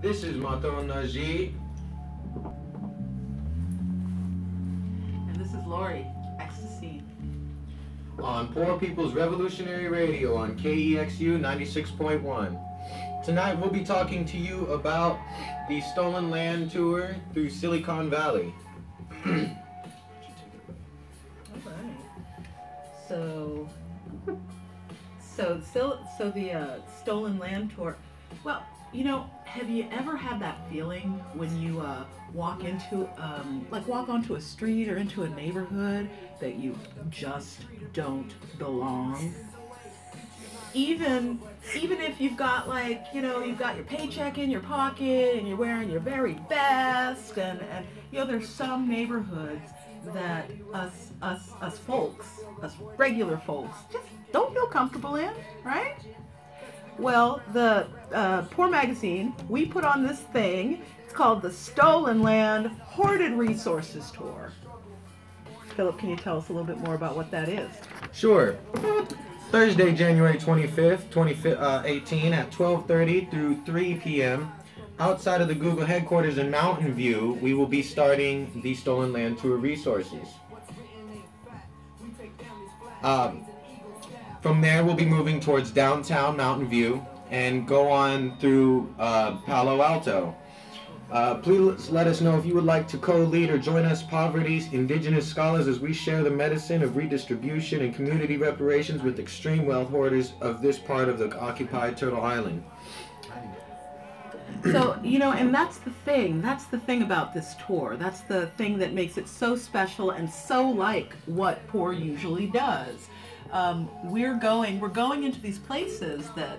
This is PNN-KEXU. And this is Lori, Ecstasy. On Poor People's Revolutionary Radio on KEXU 96.1. Tonight we'll be talking to you about the Stolen Land Tour through Silicon Valley. Alright. So the Stolen Land Tour. Well, you know, have you ever had that feeling when you walk onto a street or into a neighborhood that you just don't belong? Even if you've got, like, you know, you've got your paycheck in your pocket and you're wearing your very best, and you know, there's some neighborhoods that us folks, us regular folks, just don't feel comfortable in, right? Well, the Poor Magazine, we put on this thing. It's called the Stolen Land Hoarded Resources Tour. Philip, can you tell us a little bit more about what that is? Sure. Thursday, January 25th, 2018 at 12:30 through 3 p.m. outside of the Google headquarters in Mountain View, we will be starting the Stolen Land Tour Resources. From there, we'll be moving towards downtown Mountain View and go on through Palo Alto. Please let us know if you would like to co-lead or join us poverty's indigenous scholars as we share the medicine of redistribution and community reparations with extreme wealth hoarders of this part of the occupied Turtle Island. So, you know, and that's the thing about this tour. That's the thing that makes it so special and so like what Poor usually does. We're going into these places that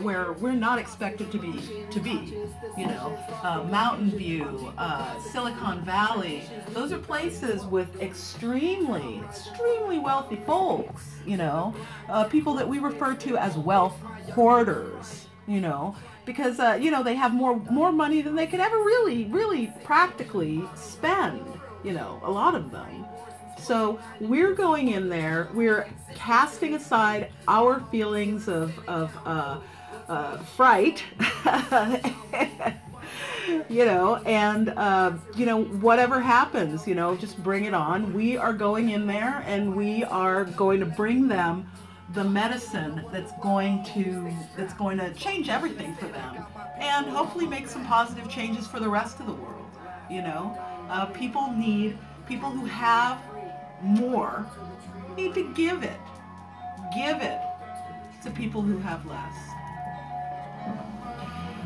where we're not expected to be. You know, Mountain View, Silicon Valley. Those are places with extremely wealthy folks. You know, people that we refer to as wealth hoarders. You know, because you know, they have more money than they could ever really practically spend. You know, a lot of them. So we're going in there, we're casting aside our feelings of fright, you know, and, you know, whatever happens, you know, just bring it on. We are going in there and we are going to bring them the medicine that's going to change everything for them and hopefully make some positive changes for the rest of the world, you know. People who have more need to give it to people who have less.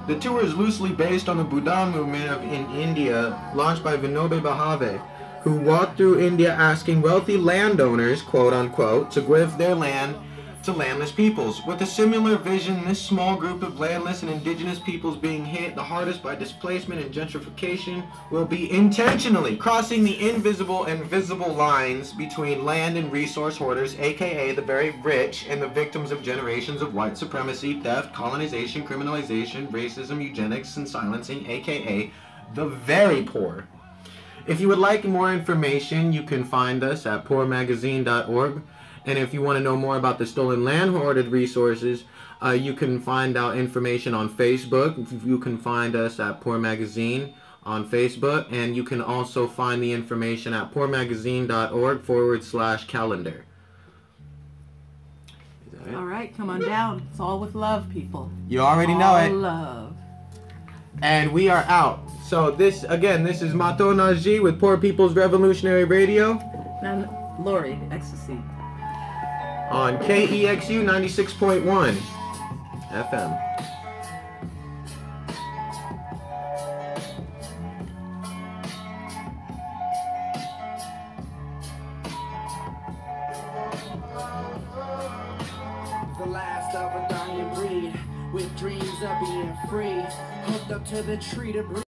The tour is loosely based on the Buddha movement in India, launched by Vinoba Bhave, who walked through India asking wealthy landowners, quote unquote, to give their land to landless peoples. With a similar vision, this small group of landless and indigenous peoples being hit the hardest by displacement and gentrification will be intentionally crossing the invisible and visible lines between land and resource hoarders, aka the very rich, and the victims of generations of white supremacy, theft, colonization, criminalization, racism, eugenics, and silencing, aka the very poor. If you would like more information, you can find us at poormagazine.org. And if you want to know more about the Stolen Land Hoarded Resources, you can find out information on Facebook. You can find us at Poor Magazine on Facebook, and you can also find the information at poormagazine.org/calendar. All right, come on down. It's all with love, people. You already know it. All love. And we are out. So this is PNN-KEXU with Poor People's Revolutionary Radio. Now, Lori, Ecstasy. On KEXU 96.1 FM. The last of a dying breed, with dreams of being free, hooked up to the tree to breathe.